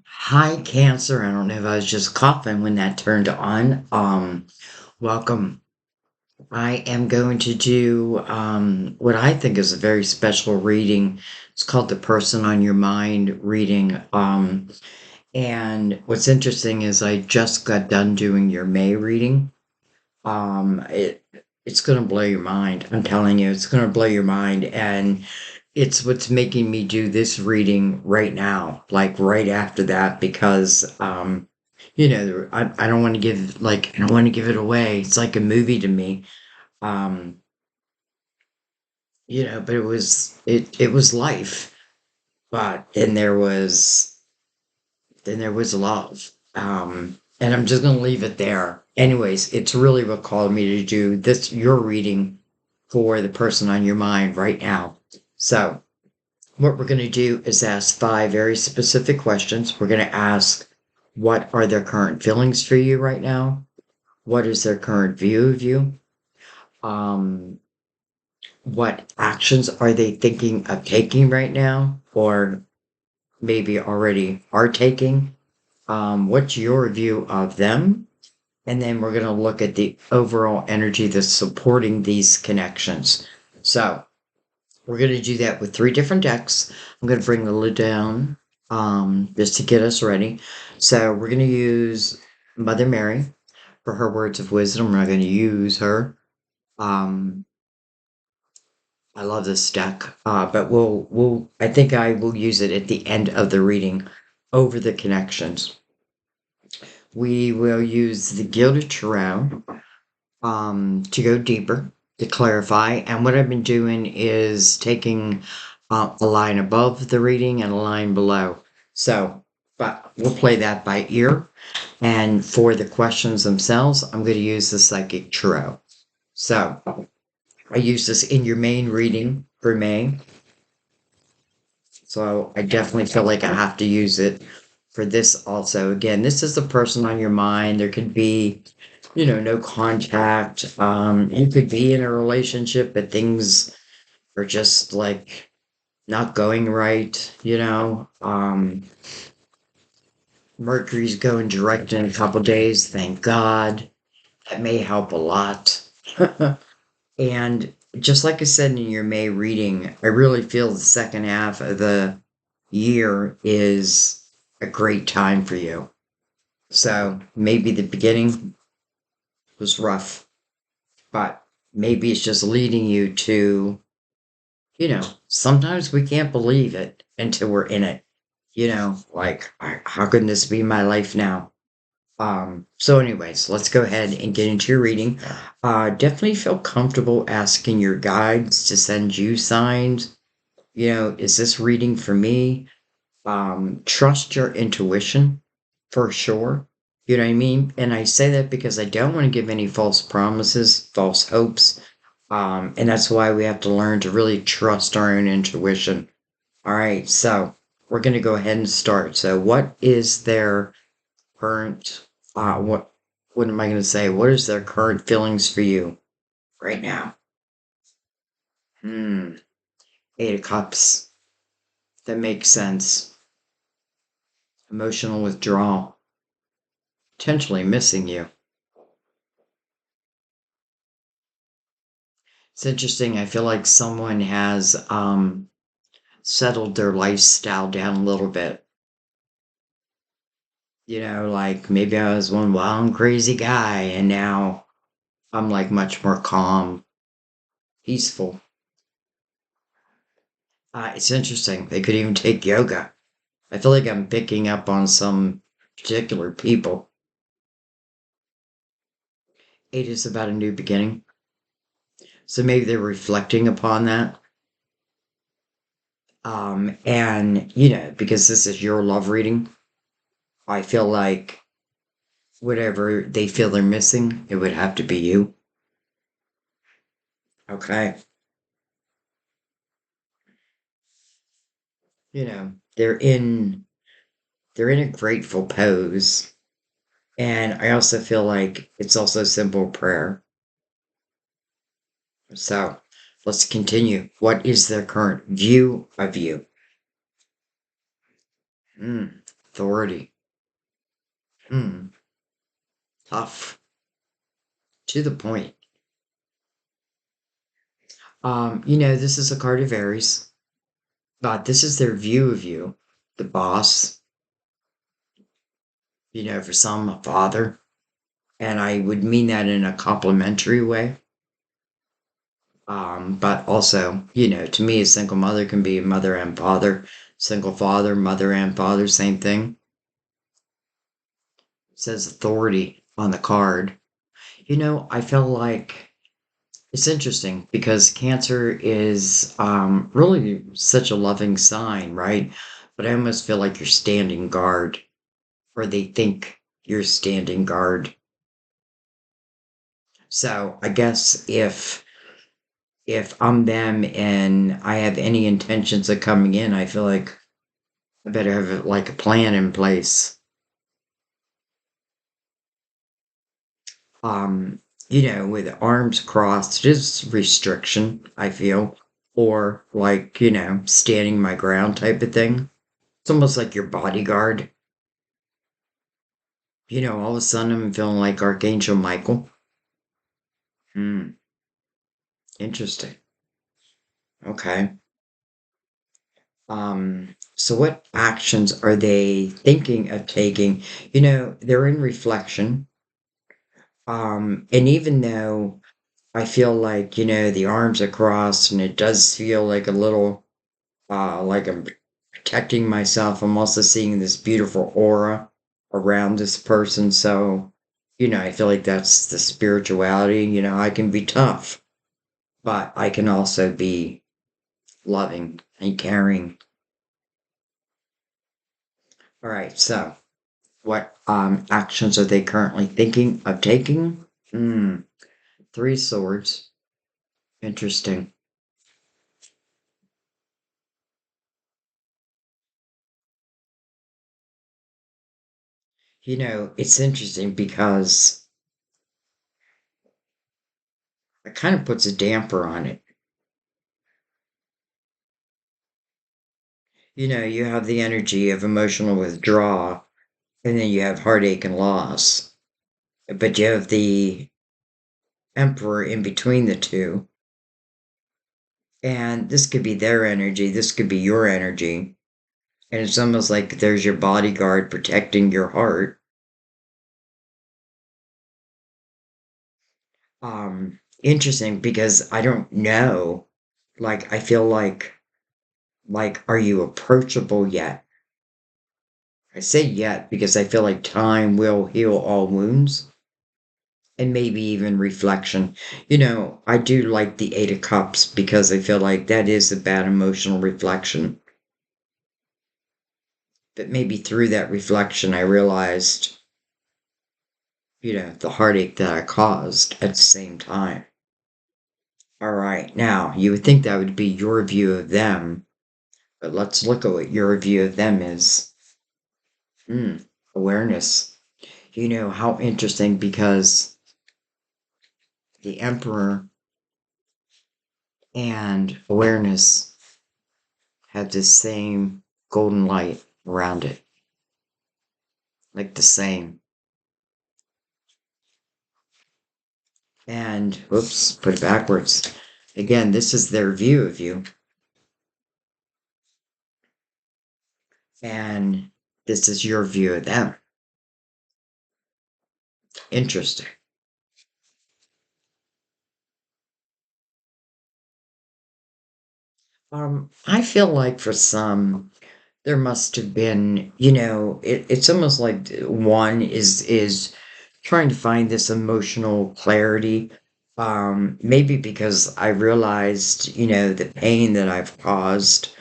Hi, Cancer. I don't know if I was just coughing when that turned on. Welcome. I am going to do what I think is a very special reading. It's called the Person on Your Mind reading. And what's interesting is I just got done doing your May reading. It's gonna blow your mind. I'm telling you, it's gonna blow your mind, and it's what's making me do this reading right now, like right after that, because I don't want to I don't want to give it away. It's like a movie to me. Um, but it was life, but then there was love. And I'm just gonna leave it there. Anyways, it's really what called me to do this your reading for the person on your mind right now. So what we're gonna do is ask five very specific questions. We're gonna ask what are their current feelings for you right now? What is their current view of you? Um, what actions are they thinking of taking right now? Or maybe already are taking? What's your view of them? And then we're going to look at the overall energy that's supporting these connections. So we're going to do that with three different decks. I'm going to bring the lid down just to get us ready. So we're going to use Mother Mary for her words of wisdom. We're not going to use her. Um, I love this deck, but I think I will use it at the end of the reading over the connections. We will use the Gilded Tarot to go deeper, to clarify. And what I've been doing is taking a line above the reading and a line below. So, but we'll play that by ear. And for the questions themselves, I'm going to use the Psychic Tarot. So, I use this in your main reading for May. So, I definitely feel like I have to use it for this also. Again, this is the person on your mind. There could be no contact. You could be in a relationship, but things are just like not going right. Mercury's going direct in a couple days, thank God. That may help a lot. And just like I said in your May reading, I really feel the second half of the year is a great time for you. So maybe the beginning was rough, but maybe it's just leading you to, sometimes we can't believe it until we're in it. Like, how can this be my life now? So anyways, let's go ahead and get into your reading. Definitely feel comfortable asking your guides to send you signs. Is this reading for me? Trust your intuition for sure. You know what I mean? And I say that because I don't want to give any false promises, false hopes. And that's why we have to learn to really trust our own intuition. All right, so we're going to go ahead and start. So, what is their current, what am I going to say? What is their current feelings for you right now? Hmm, Eight of Cups. That makes sense. Emotional withdrawal. Potentially missing you. It's interesting. I feel like someone has settled their lifestyle down a little bit. Like maybe I was one wild and crazy guy, and now I'm like much more calm, peaceful. It's interesting. They could even take yoga. I feel like I'm picking up on some particular people. Eight is about a new beginning. So maybe they're reflecting upon that. And, because this is your love reading, I feel like whatever they feel they're missing, it would have to be you. Okay. You know, they're in they're in a grateful pose. And I also feel like it's also simple prayer. So let's continue. What is their current view of you? Authority. Hmm. Tough. To the point. This is a card of Aries, but this is their view of you, the boss, for some, a father. And I would mean that in a complimentary way. But also, to me, a single mother can be a mother and father, single father, mother and father, same thing. It says authority on the card. I feel like it's interesting because Cancer is really such a loving sign, right? But I almost feel like you're standing guard, or they think you're standing guard. So I guess if I'm them and I have any intentions of coming in, I feel like I better have like a plan in place. Um, with arms crossed, just restriction, I feel, or like, standing my ground type of thing. It's almost like your bodyguard. All of a sudden I'm feeling like Archangel Michael. Hmm, interesting. Okay. So what actions are they thinking of taking? They're in reflection. And even though I feel like, the arms are crossed and it does feel like a little like I'm protecting myself, I'm also seeing this beautiful aura around this person. So, I feel like that's the spirituality. I can be tough, but I can also be loving and caring. All right, so what actions are they currently thinking of taking? Hmm, three swords. Interesting. It's interesting because it kind of puts a damper on it. You have the energy of emotional withdrawal, and then you have heartache and loss. But you have the emperor in between the two. And this could be their energy, this could be your energy. And it's almost like there's your bodyguard protecting your heart. Interesting because I don't know. Like I feel like are you approachable yet? I say yet because I feel like time will heal all wounds and maybe even reflection. I do like the Eight of Cups because I feel like that is a bad emotional reflection. But maybe through that reflection, I realized, the heartache that I caused at the same time. All right, now you would think that would be your view of them, but let's look at what your view of them is. Hmm, awareness. How interesting because the Emperor and awareness have the same golden light around it, like the same. And whoops, put it backwards. Again, this is their view of you, and this is your view of them. Interesting. I feel like for some, there must have been, it's almost like one is trying to find this emotional clarity. Maybe because I realized, the pain that I've caused.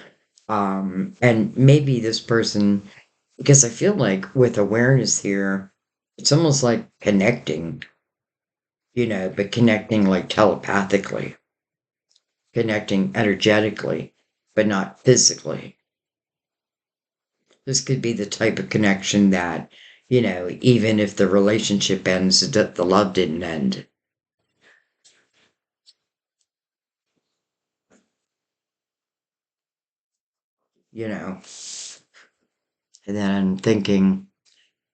And maybe this person, because I feel like with awareness here, it's almost like connecting, but connecting like telepathically, connecting energetically, but not physically. This could be the type of connection that, even if the relationship ends, the love didn't end. You know, And then I'm thinking,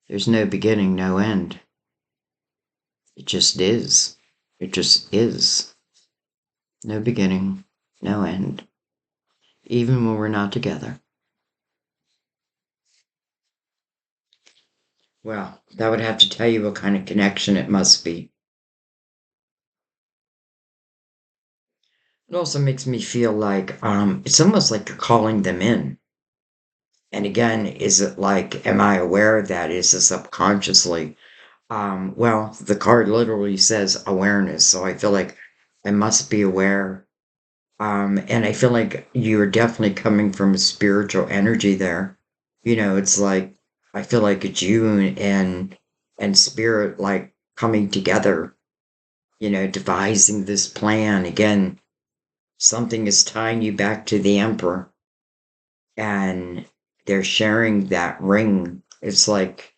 there's no beginning, no end. It just is. It just is. No beginning, no end. Even when we're not together. Well, that would have to tell you what kind of connection it must be. It also makes me feel like it's almost like you're calling them in. And again, is it like, am I aware of that? Is it subconsciously? Well, the card literally says awareness, so I feel like I must be aware. And I feel like you're definitely coming from a spiritual energy there. It's like I feel like it's you and spirit like coming together, devising this plan. Again, something is tying you back to the emperor and they're sharing that ring. It's like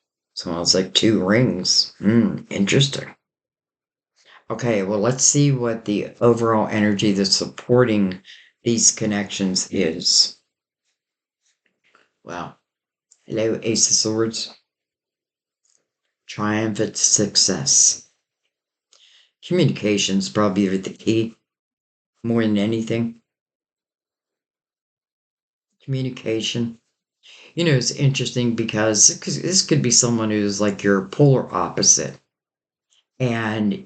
two rings. Interesting. Okay, well, let's see what the overall energy that's supporting these connections is. Wow. Hello, Ace of Swords. Triumphant success. Communication's probably the key more than anything. Communication. It's interesting because this could be someone who's like your polar opposite. And,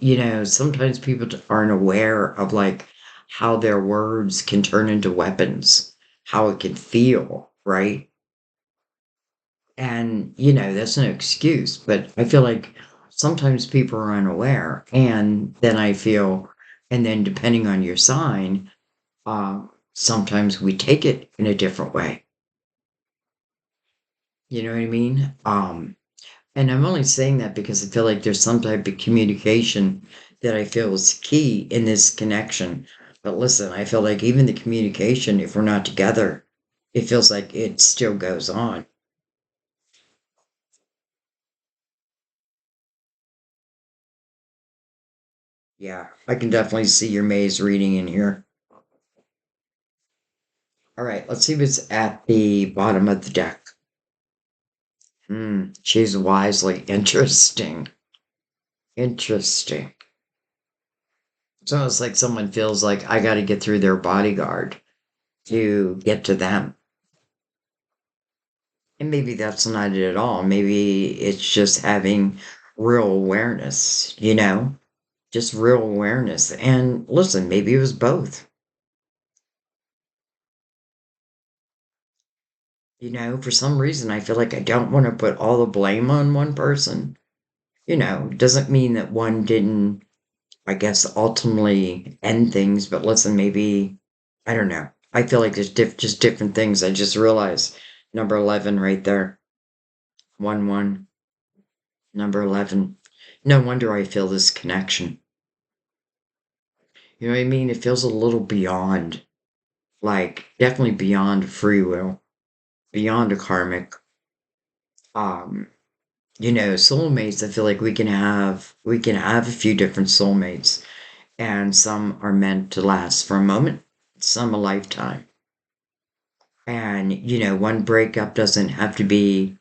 sometimes people aren't aware of like how their words can turn into weapons, how it can feel, right? And, that's no excuse, but I feel like sometimes people are unaware. And then depending on your sign, sometimes we take it in a different way. You know what I mean? And I'm only saying that because I feel like there's some type of communication that I feel is key in this connection. But listen, I feel like even the communication, if we're not together, it feels like it still goes on. Yeah, I can definitely see your maze reading in here. All right, let's see what's at the bottom of the deck. Choose wisely. Interesting. Interesting. It's almost like someone feels like I got to get through their bodyguard to get to them. And maybe that's not it at all. Maybe it's just having real awareness, just real awareness. And listen, maybe it was both. For some reason, I feel like I don't want to put all the blame on one person. Doesn't mean that one didn't, I guess, ultimately end things, but listen, maybe, I don't know. I feel like there's just different things. I just realized number 11 right there. 1 1, number 11. No wonder I feel this connection. You know what I mean? It feels a little beyond, like, definitely beyond free will, beyond a karmic. Um, soulmates, I feel like we can have a few different soulmates, and some are meant to last for a moment, some a lifetime. And, one breakup doesn't have to be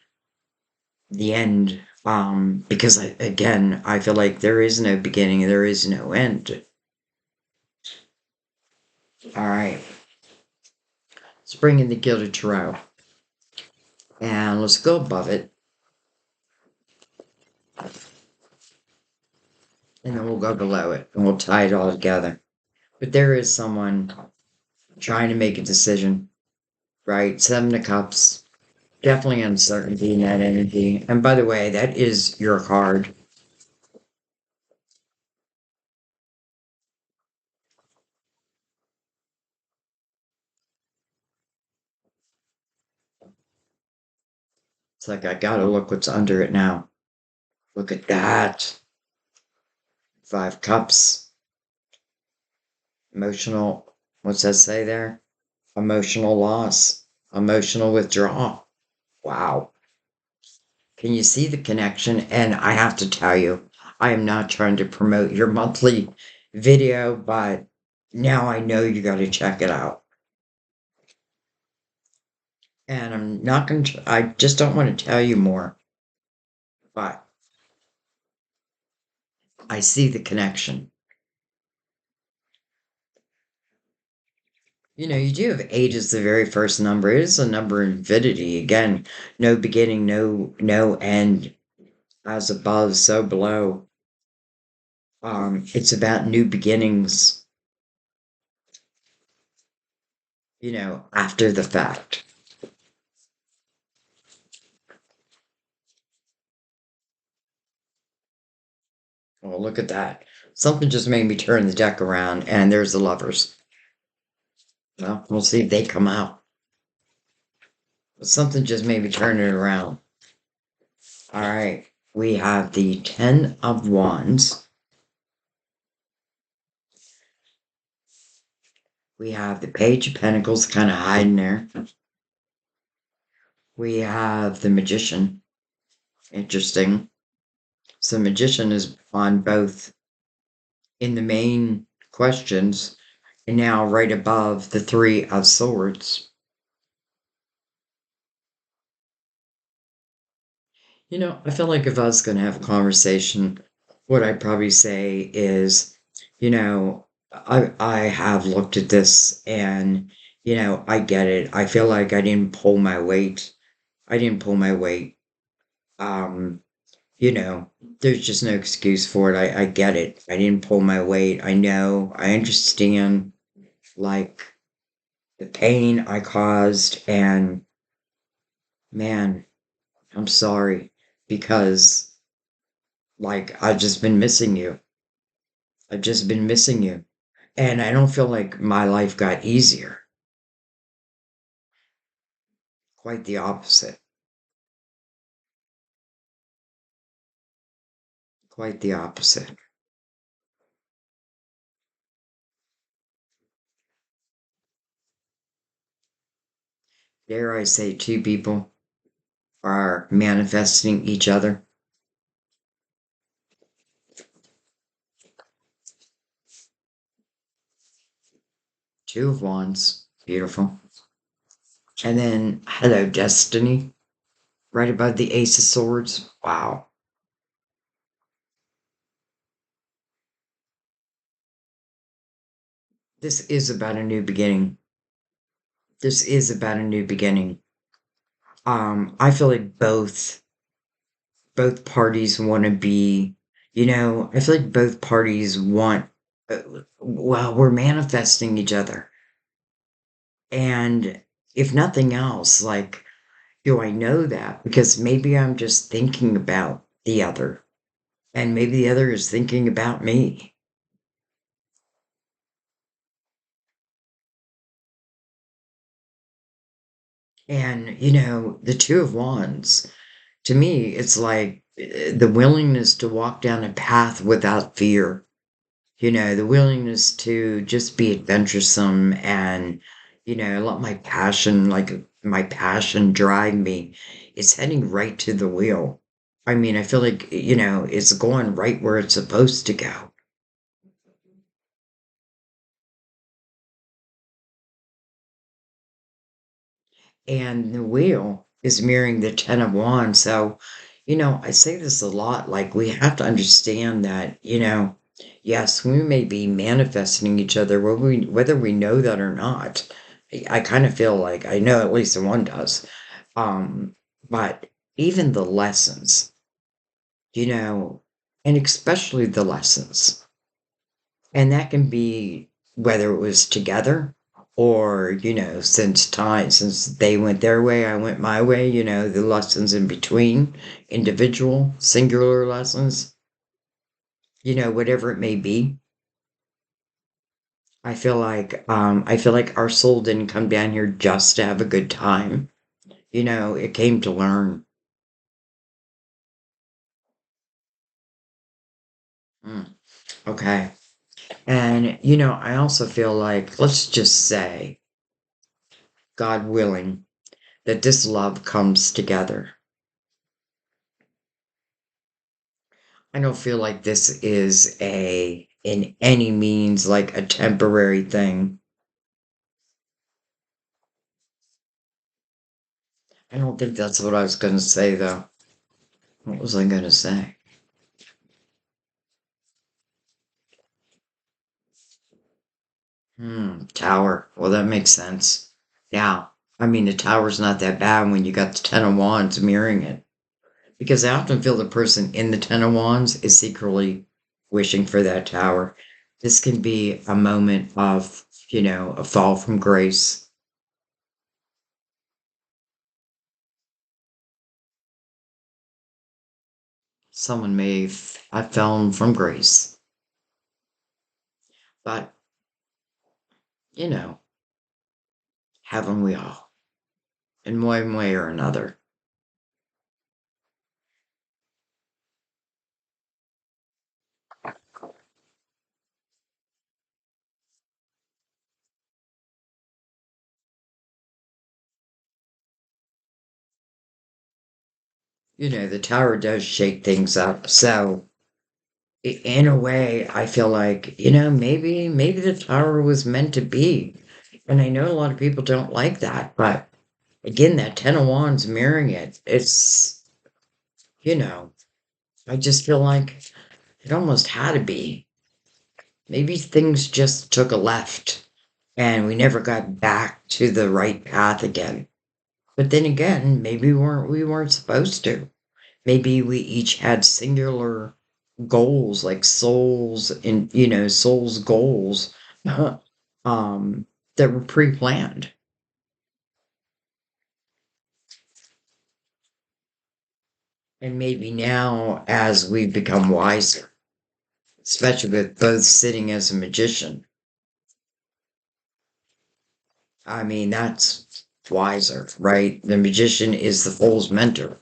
the end. Because again, I feel like there is no beginning, there is no end. All right, let's bring in the Gilded Tarot. And let's go above it. And then we'll go below it. And we'll tie it all together. But there is someone trying to make a decision, right? Seven of Cups. Definitely uncertainty in that energy. And by the way, that is your card. It's like I gotta look what's under it now. Look at that. Five Cups. Emotional. What's that say there? Emotional loss. Emotional withdrawal. Wow. Can you see the connection? And I have to tell you, I am not trying to promote your monthly video, but now I know you got to check it out. And I'm not going to, I just don't want to tell you more, but I see the connection. You do have eight as the very first number. It is a number in infinity. Again, no beginning, no end, as above, so below. It's about new beginnings, after the fact. Oh, look at that. Something just made me turn the deck around, and there's the lovers. Well, we'll see if they come out. But something just made me turn it around. All right. We have the Ten of Wands. We have the Page of Pentacles kind of hiding there. We have the Magician. Interesting. So, Magician is on both in the main questions and now right above the Three of Swords. I feel like if I was going to have a conversation, what I'd probably say is, I have looked at this and, I get it. I feel like I didn't pull my weight. I didn't pull my weight. Um, you know, there's just no excuse for it. I get it. I didn't pull my weight. I know. I understand, like, the pain I caused. And man, I'm sorry because, like, I've just been missing you. I've just been missing you. And I don't feel like my life got easier. Quite the opposite. Quite the opposite. Dare I say, two people are manifesting each other. Two of Wands. Beautiful. And then, hello, Destiny. Right above the Ace of Swords. Wow. This is about a new beginning. This is about a new beginning. I feel like both parties want to be, I feel like both parties want, well, we're manifesting each other. And if nothing else, like, do I know that? Because maybe I'm just thinking about the other, and maybe the other is thinking about me. And, the Two of Wands, to me, it's like the willingness to walk down a path without fear, the willingness to just be adventuresome and, let my passion drive me. It's heading right to the wheel. I mean, I feel like, it's going right where it's supposed to go. And the wheel is mirroring the Ten of Wands. So, I say this a lot, like we have to understand that, yes, we may be manifesting each other, whether we know that or not. I kind of feel like I know at least the one does. Um, but even the lessons, you know, and especially the lessons. And that can be whether it was together or, since they went their way, I went my way, the lessons in between, individual, singular lessons, whatever it may be. I feel like our soul didn't come down here just to have a good time. It came to learn. Mm, okay. And, I also feel like, let's just say, God willing, that this love comes together. I don't feel like this is in any means, like a temporary thing. I don't think that's what I was going to say, though. What was I going to say? Tower. Well, that makes sense. Yeah. I mean, the tower's not that bad when you got the Ten of Wands mirroring it. Because I often feel the person in the Ten of Wands is secretly wishing for that tower. This can be a moment of, a fall from grace. Someone may have fallen from grace. But, you know, haven't we all? In one way or another. The tower does shake things up. So, in a way, I feel like, maybe the tower was meant to be. And I know a lot of people don't like that, but again, that Ten of Wands mirroring it, you know, I just feel like it almost had to be. Maybe things just took a left and we never got back to the right path again. But then again, maybe we weren't supposed to. Maybe we each had singular goals, like souls goals, um, that were pre-planned. And maybe now, as we've become wiser, especially with both sitting as a magician, I mean, that's wiser, right? The magician is the fool's mentor.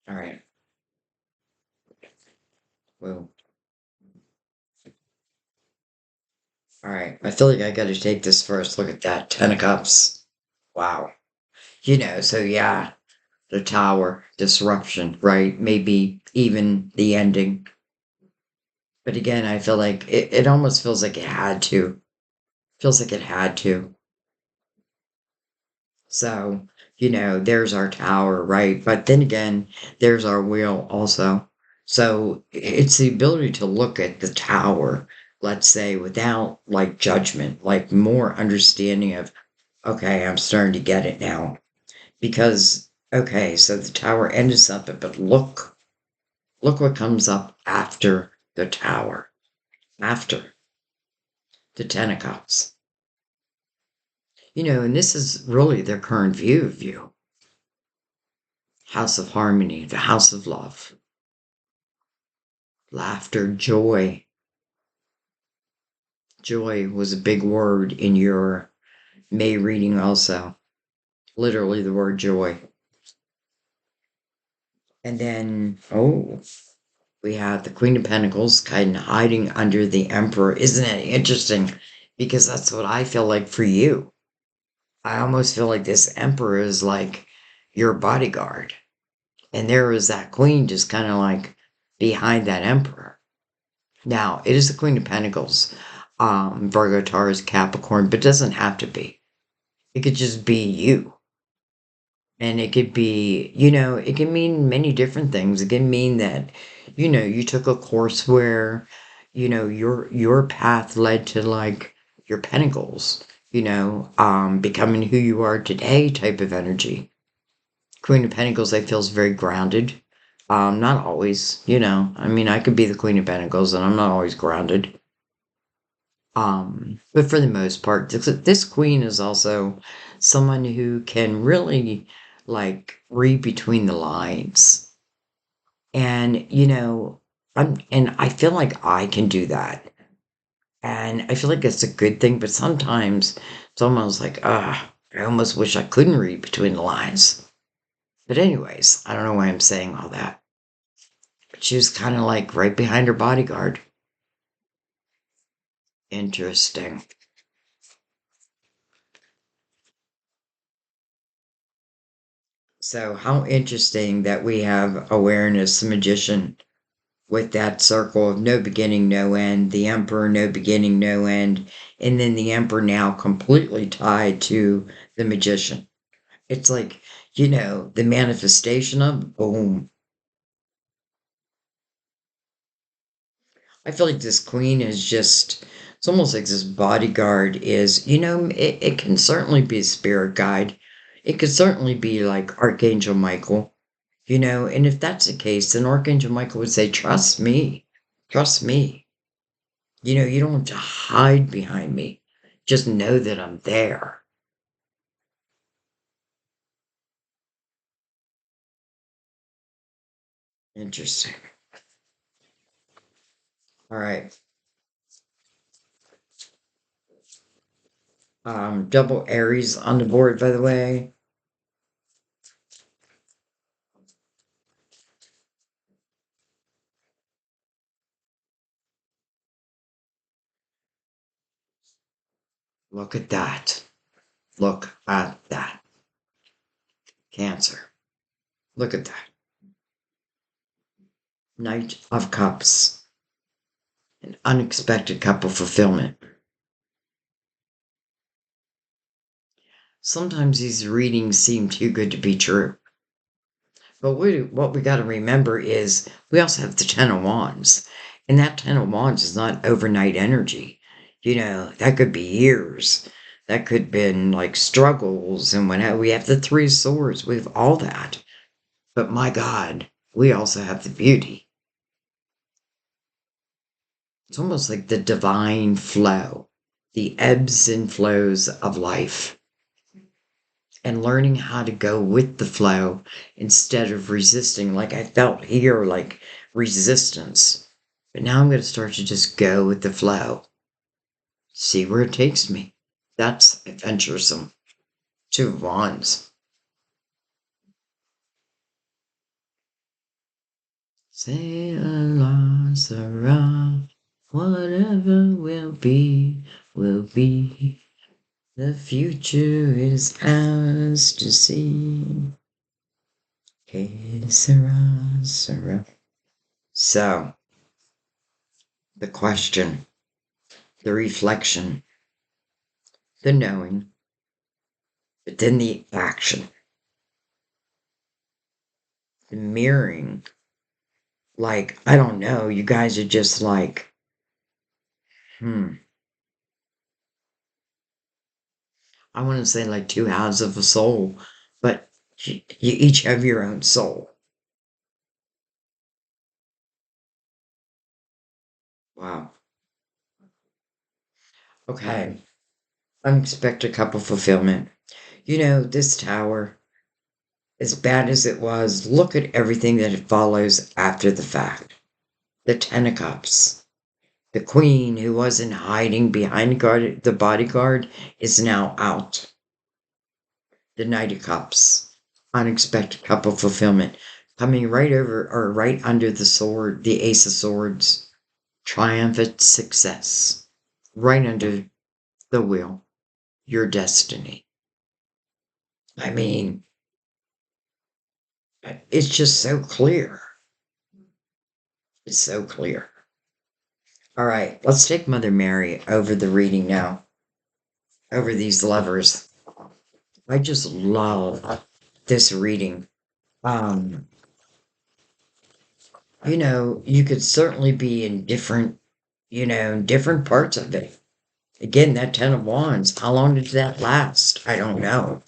All right. Well, all right. I feel like I got to take this first. Look at that. Ten of Cups. Wow. So yeah, the tower, disruption, right? Maybe even the ending. But again, I feel like it almost feels like it had to. Feels like it had to. So, there's our tower, right? But then again, there's our wheel also. So it's the ability to look at the tower, let's say, without like judgment, like more understanding of, okay, I'm starting to get it now. Because, okay, so the tower ended something, but look what comes up after the tower, after the Ten of Cups. And this is really their current view of you. House of harmony, the house of love, laughter, joy. Joy was a big word in your May reading, also. Literally, the word joy. And then, oh, we have the Queen of Pentacles kind of hiding under the Emperor. Isn't it interesting? Because that's what I feel like for you. I almost feel like this Emperor is like your bodyguard. And there is that Queen just kind of like behind that Emperor. Now, it is the Queen of Pentacles, Virgo, Taurus, Capricorn, but it doesn't have to be. It could just be you. And it could be, it can mean many different things. It can mean that, you took a course where, your path led to like your pentacles, becoming who you are today type of energy. Queen of Pentacles, I feel, is very grounded. Not always, I mean, I could be the Queen of Pentacles and I'm not always grounded. But for the most part, this queen is also someone who can really like read between the lines. And, and I feel like I can do that. And I feel like it's a good thing, but sometimes it's almost like, I almost wish I couldn't read between the lines. But anyways, I don't know why I'm saying all that. But she was kind of like right behind her bodyguard. Interesting. So how interesting that we have awareness, the magician. with that circle of no beginning, no end, the Emperor, no beginning, no end, and then the Emperor now completely tied to the Magician. It's like, the manifestation of boom. I feel like this queen is just, it's almost like this bodyguard is, it can certainly be a spirit guide. It could certainly be like Archangel Michael, and if that's the case, then Archangel Michael would say, trust me, trust me. You don't have to hide behind me. Just know that I'm there. Interesting. All right. Double Aries on the board, by the way. Look at that. Look at that. Cancer. Look at that. Knight of Cups. An unexpected cup of fulfillment. Sometimes these readings seem too good to be true. But what we got to remember is we also have the Ten of Wands. And that Ten of Wands is not overnight energy. That could be years. That could have been like struggles and when we have the Three of Swords. We have all that. But my God, we also have the beauty. It's almost like the divine flow, the ebbs and flows of life, and learning how to go with the flow instead of resisting. Like I felt here, like resistance. But now I'm going to start to just go with the flow, see where it takes me. That's adventuresome. Two of Wands. Say la, Sarah, whatever will be, will be. The future is ours to see. Que sera, sera. So, the question, the reflection, the knowing, but then the action, the mirroring. Like, I don't know, you guys are just like, I want to say like two halves of a soul, but you each have your own soul. Wow. Okay. Unexpected couple fulfillment. This tower, as bad as it was, look at everything that it follows after the fact. The Ten of Cups. The queen who wasn't hiding behind the bodyguard is now out. The Knight of Cups. Unexpected couple fulfillment. Coming right over or right under the sword, the Ace of Swords. Triumphant success. Right under the wheel. Your destiny. I mean, it's just so clear. It's so clear. All right, let's take Mother Mary over the reading now, over these lovers. I just love this reading. Um, you could certainly be in different parts of it. Again, that Ten of Wands, how long did that last? I don't know.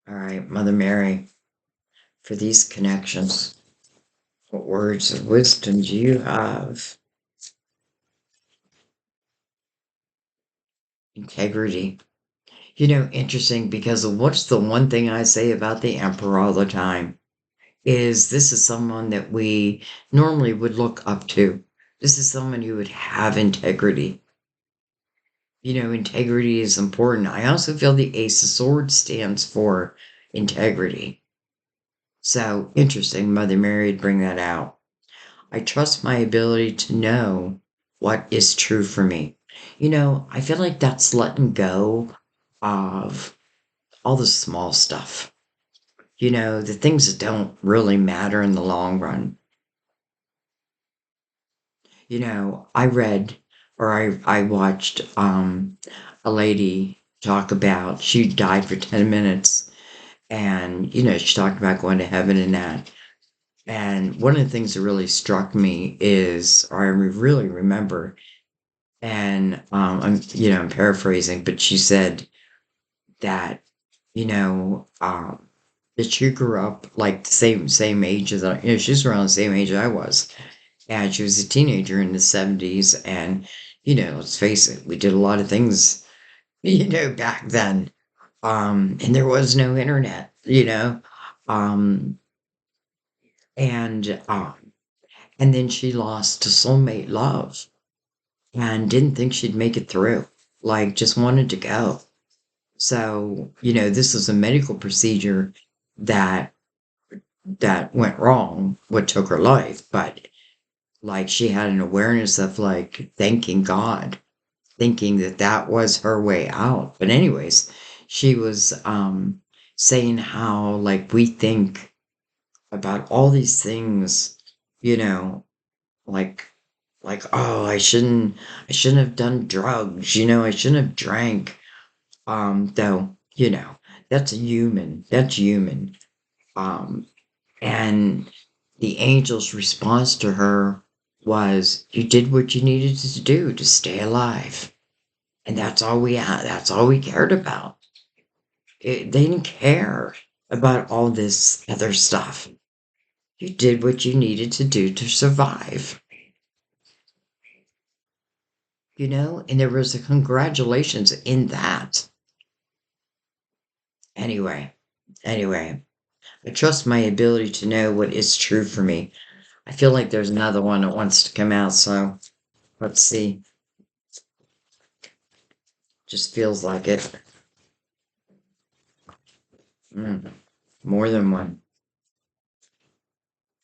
All right, Mother Mary, for these connections, what words of wisdom do you have? Integrity. Interesting because what's the one thing I say about the Emperor all the time is this is someone that we normally would look up to. This is someone who would have integrity. Integrity is important. I also feel the Ace of Swords stands for integrity. So interesting, Mother Mary would bring that out. I trust my ability to know what is true for me. I feel like that's letting go of all the small stuff, the things that don't really matter in the long run. I read or I watched a lady talk about she died for 10 minutes and she talked about going to heaven and that. And one of the things that really struck me is, or I really remember, and I'm paraphrasing, but she said that that she grew up like the same age as she's around the same age I was, and she was a teenager in the 70s, and let's face it, we did a lot of things back then, and there was no internet, um, and and then she lost to soulmate love and didn't think she'd make it through, like just wanted to go. So, this was a medical procedure that went wrong, what took her life, but like she had an awareness of like thanking God, thinking that that was her way out. But anyways, she was saying how like we think about all these things, you know, like oh, I shouldn't have done drugs, I shouldn't have drank. Though, that's human. Um, and the angel's response to her was, you did what you needed to do to stay alive. And that's all we had. That's all we cared about. They didn't care about all this other stuff. You did what you needed to do to survive, and there was a congratulations in that. Anyway, anyway, I trust my ability to know what is true for me. I feel like there's another one that wants to come out, so let's see. Just feels like it. Mm, more than one.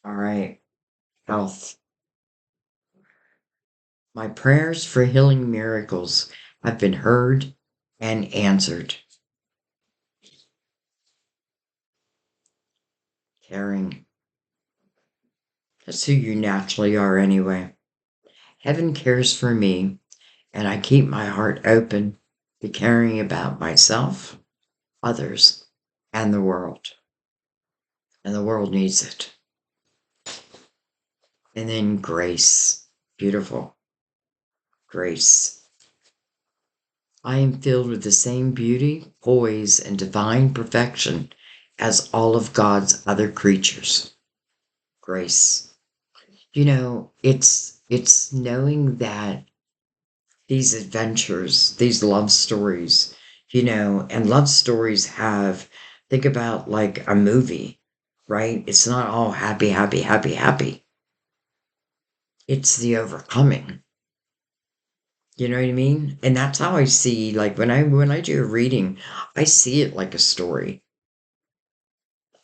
All right. Health. My prayers for healing miracles have been heard and answered. Caring. That's who you naturally are anyway. Heaven cares for me, and I keep my heart open to caring about myself, others, and the world. And the world needs it. And then grace. Beautiful. Grace. I am filled with the same beauty, poise, and divine perfection as all of God's other creatures. Grace. It's knowing that these adventures, these love stories, and love stories think about like a movie, right? It's not all happy, happy, happy, happy. It's the overcoming. You know what I mean? And that's how I see, like when I do a reading, I see it like a story.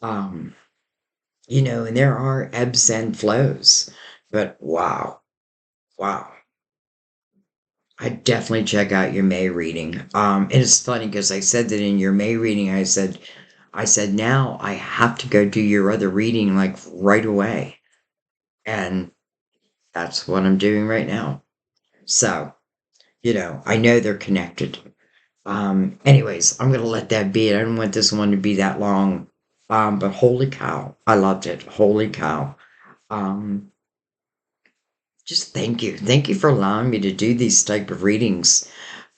Um, and there are ebbs and flows, but wow, wow. I definitely check out your May reading. And it's funny because I said that in your May reading, I said now I have to go do your other reading like right away. And that's what I'm doing right now. So, I know they're connected. Anyways, I'm gonna let that be. I don't want this one to be that long. But holy cow, I loved it. Holy cow. Um, just thank you. Thank you for allowing me to do these type of readings.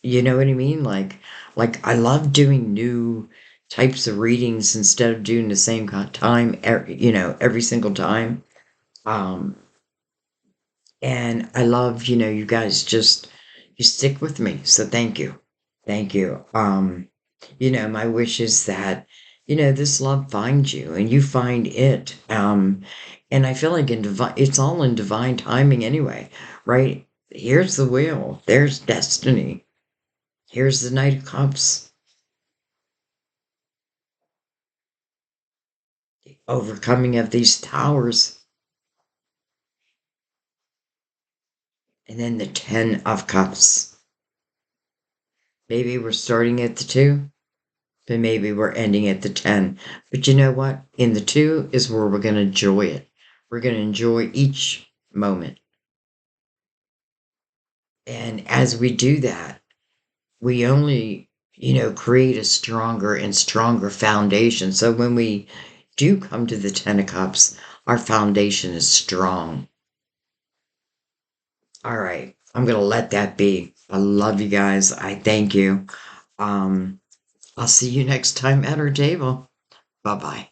You know what I mean? Like I love doing new types of readings instead of doing the same time, every single time. Um, and I love, you guys just you stick with me. So thank you. Thank you. My wish is that, this love finds you and you find it. And I feel like it's all in divine timing anyway, right? Here's the wheel. There's destiny. Here's the Knight of Cups. Overcoming of these towers. And then the Ten of Cups. Maybe we're starting at the 2, but maybe we're ending at the 10. But you know what? In the 2 is where we're going to enjoy it. We're going to enjoy each moment. And as we do that, we only, create a stronger and stronger foundation. So when we do come to the 10 of Cups, our foundation is strong. All right. I'm going to let that be. I love you guys. I thank you. Um, I'll see you next time at our table. Bye bye.